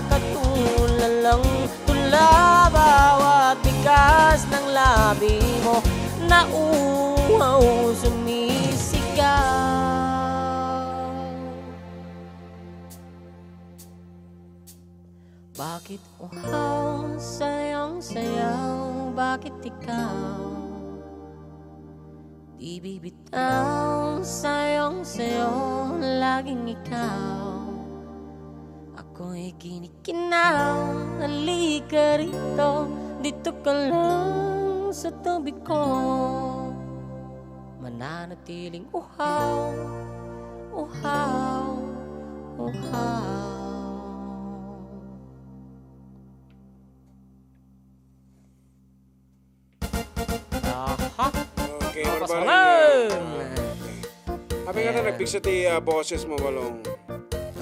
Katulalang tula bawat bigas ng labi mo na uhaw sumisigaw. Bakit uhaw sayang sayaw? Bakit ikaw di bibitaw? Sayang sayo laging ikaw. Ako'y kinikinaw. Halika rito, dito ka lang sa tabi ko. Mananatiling uhaw, uhaw, uhaw. Okay, ano ba? Habi nga na nagpiksa ti boses mo balong.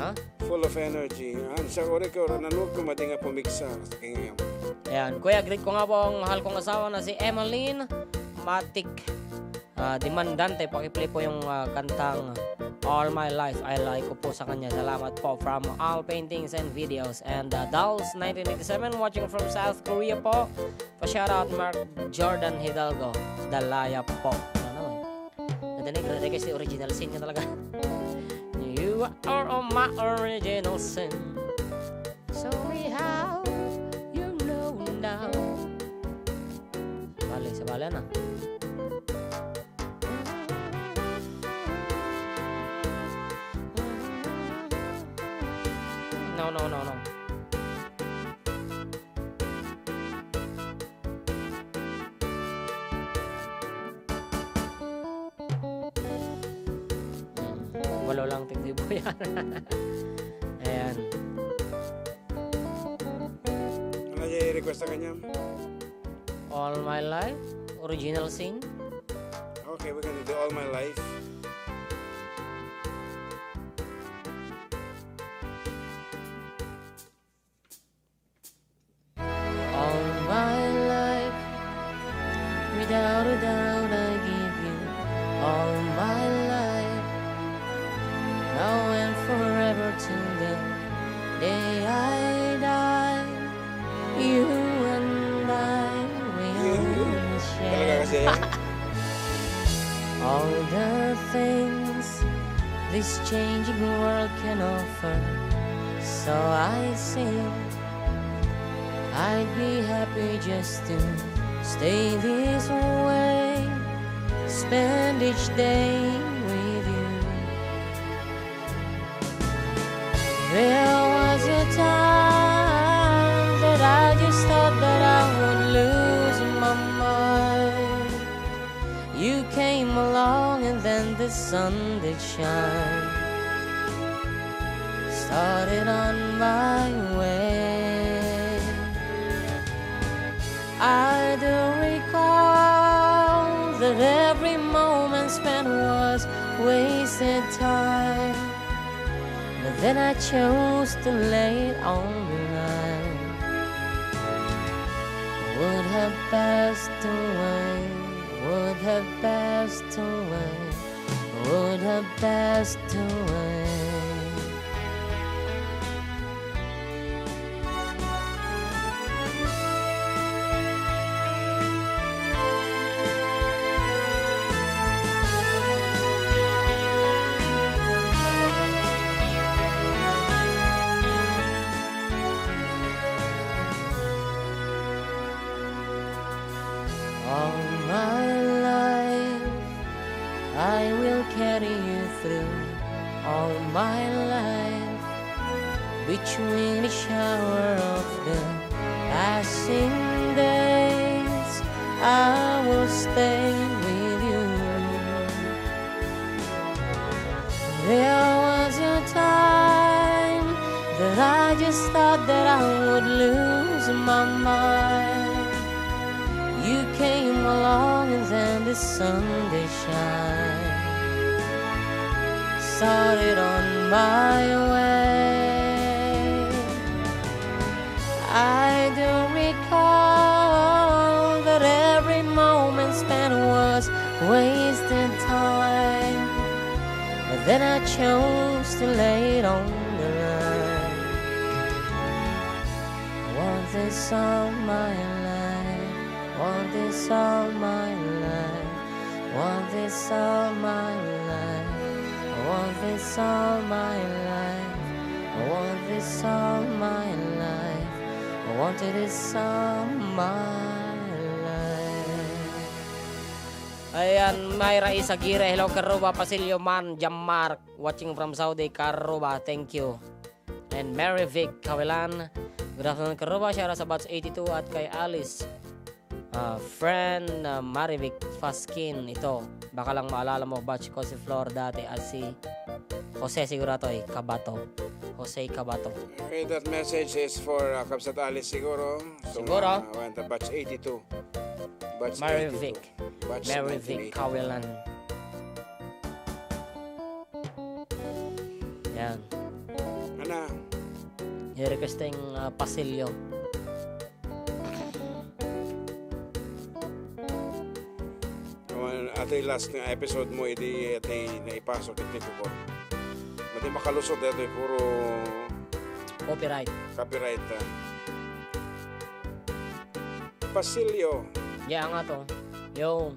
Ha? Full of energy. Sa ore ko, nanunog ko madi nga pumiksa sa kingayam. Ayan, kuya, greet ko nga po ang mahal kong asawa na si Emmeline Matic Demandante. Pakiplay po yung kantang All My Life. I like ko po sa kanya. Salamat po from All Paintings and Videos. And Dolls 1987 watching from South Korea po. Pa-shoutout Mark Jordan Hidalgo. Dalaya po. Ano naman? Nadinig kasi original scene niya talaga. You are on my original sin. So we have, you know now. Balik sa bala na. No. Walo lang tigdibo yan. Ayan. Ano niya i-request na kanya? All My Life, original sing. Okay, we're gonna do All My Life. All my life, without a doubt I give you all my life, now and forever till the day I die. You and I will Talaga share kasi. all the things this changing world can offer. So I sing, I'd be happy just to stay this way, spend each day with you. There was a time that I just thought that I would lose my mind. You came along and then the sun did shine, started on my way. I do recall that every moment spent was wasted time, but then I chose to lay it on the line. Would have passed away, would have passed away, would have passed away. All my life, I will carry you through. All my life, between the shower of the passing days, I will stay with you. There was a time that I just thought that I would lose my mind. You came along and then the sun did shine, started on my way. I do recall that every moment spent was wasted time, but then I chose to lay it on the line. this all my life. Want this all my life. Want this all my life. I want this all my life. I want this all my life. I wanted this all my life. Ayan, Myra Isagire. Hello, Karuba. Pasilio Man, Jammark. Watching from Saudi, Karuba. Thank you. And Mary Vic Kawilan. Good afternoon, Karuba. Shout out sa Batch 82 at kay Alice. Friend Marivic Faskin. Ito, baka lang maalala mo, batch ko si Flor dati at si Jose siguro to Cabato. Jose Cabato. Okay, that message is for Kabsat Alice siguro. So, Siguro. batch 82. Batch Marivic. 82. Batch Marivic 1980. Kawilan. Yan. Ano? I-requesting Pasilio. Ate last na episode mo, iti naipasok iti ko. Mati makalusot ito, puro Copyright. copyright. Pasilio. Yan nga to. Yo.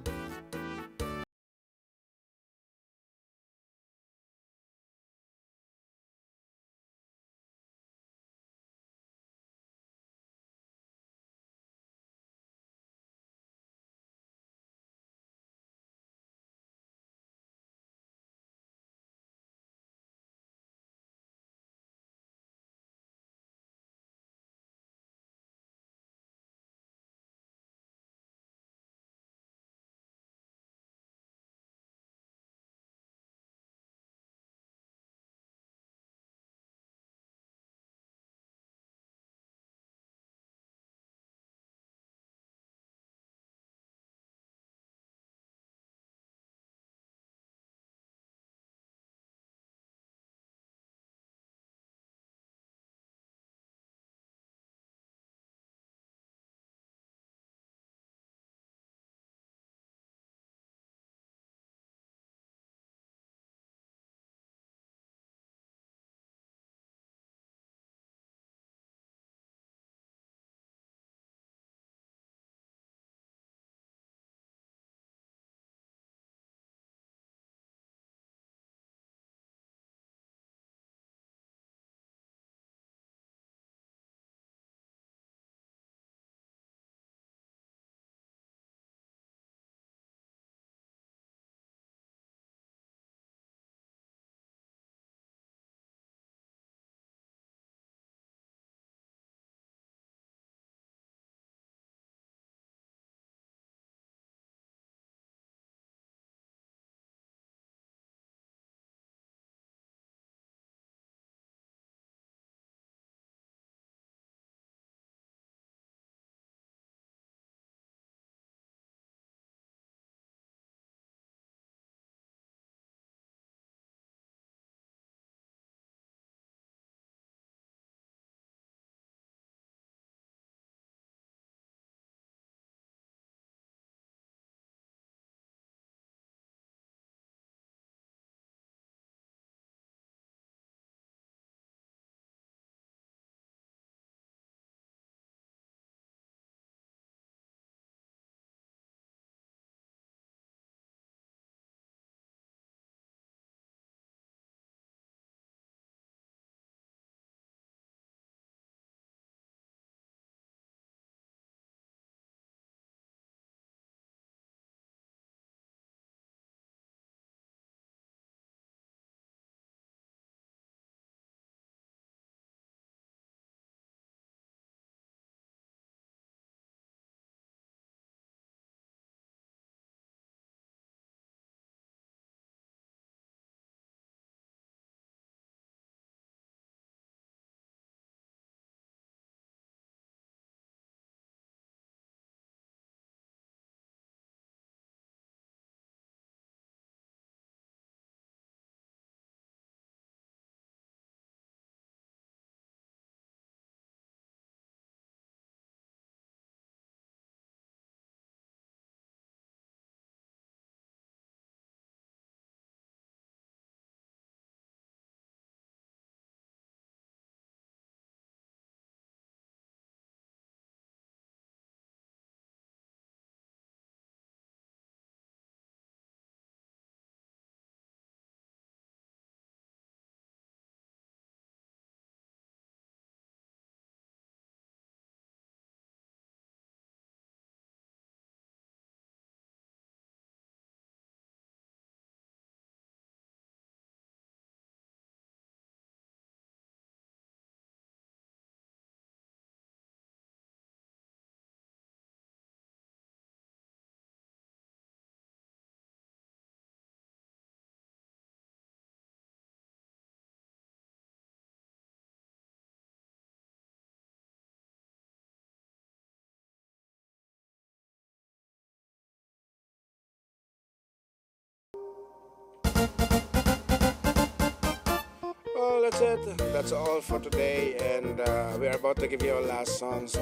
that's it. That's all for today. And we are about to give you our last song. So,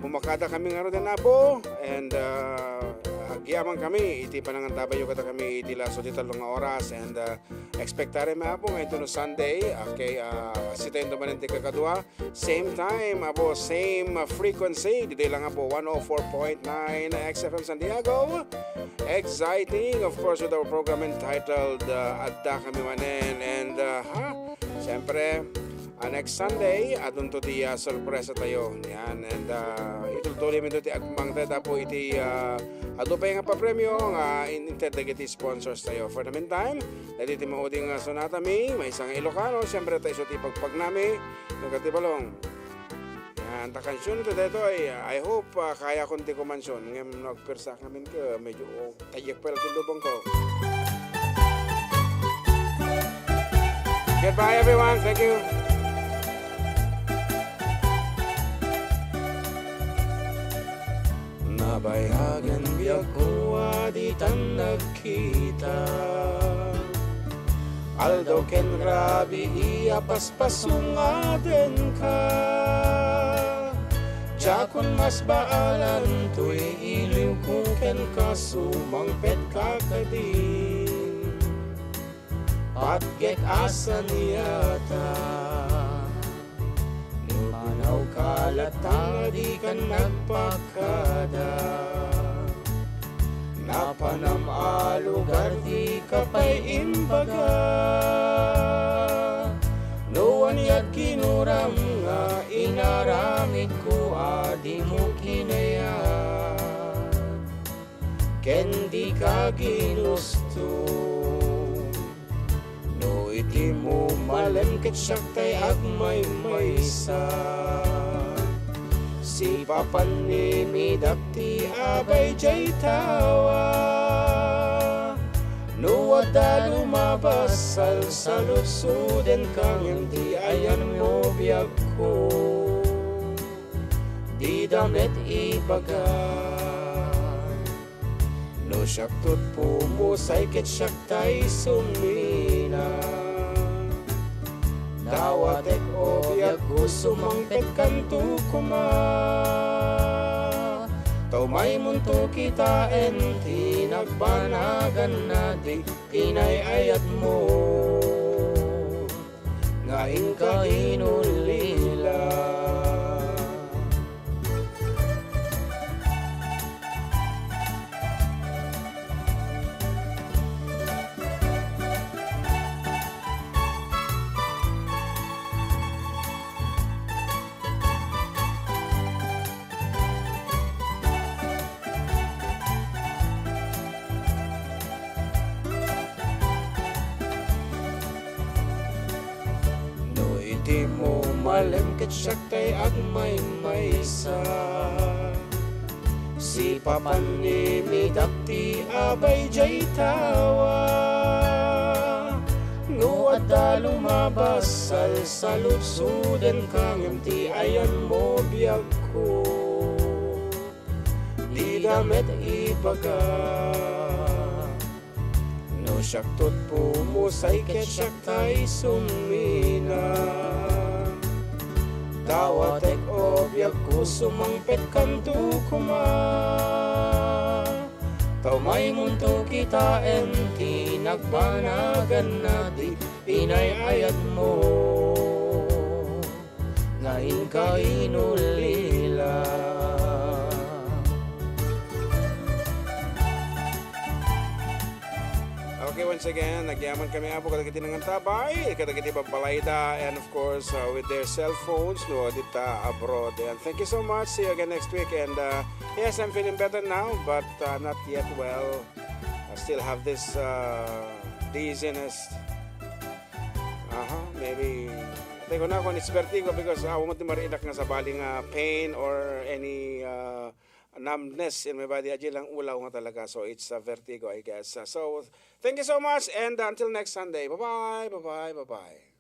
pumakada kami nga rin na po. And agyaman kami. Iti panangan tabayo kata kami. Iti laso di talong oras. And expectare ma po ngayon no Sunday. Okay, sitayin naman yung kakadua. Same time, apo, same frequency. Dito lang po 104.9 XFM San Diego. Exciting, of course, with our program entitled Adda Kami Manen. And siyempre, next Sunday, adun to di sorpresa tayo. Yan, and itutuloy min to ti agmang tayo po iti ado pa yung papremyo nga intendagiti sponsors tayo. For the meantime, dahil iti mauding sonata mi, may isang Ilocano, siyempre tayo so ti pagpag nami, yung katibalong. Yan, ta kansyon ito dito ay, I hope kaya kunti ko mansyon. Ngayon nagpersa kami ka, medyo tayak pa lang lubong ko. Goodbye everyone, thank you. Nabayagan biyak ko aditan nagkita. Aldaw ken rabi iya paspasungaden ka. Jakon mas baalan tuy iliw ko ken kasumang pet kakadin. Patgek asa niyata. Panaw kalatang di ka nagpakada. Napanam alugar di ka pa'y imbaga. Noan yat kinuram nga inaramid ko adi mo kinaya. Ken di ka ginusto. No iti mo malengket siyak tay agmay maysa. Si papan ni midakti abay jay tawa. No ada lumabas sa lutsuden kang hindi ayan mo biyag ko. Di damit ibagay. No siyak tut pumusay ket siyak tay sumina. Dawatek o biyag ko sumangpet kanto kuma. Tau may munto kita enti nagbanagan na di inayayat mo. Ngayon ka inulila. Di mo malengket siya kay agmay maysa. Si papan ni midakti abay jay tawa. No ada lumabas sa lutsuden kang ti ayan mo biyag ko. Di damit ibaga. No siyak tot pumusay ket siyak tay sumina. Dawatek o biyag ko sumangpet kanto kuma. Tau may munto kita enti nagbanagan na di inayayat mo. Ngayon ka inulila. Okay, once again, nagyaman kami apo katagiti ng tabay, katagiti papalayda, and of course, with their cell phones, no, dita abroad. And thank you so much. See you again next week. And yes, I'm feeling better now, but not yet well. I still have this dizziness. Maybe, hindi ko na kung it's vertigo because ako mo marinak nga sa baling pain or any numbness in my body. Adyo lang ulaw nga talaga. So it's vertigo, I guess. So thank you so much, and until next Sunday. Bye-bye, bye-bye, bye-bye.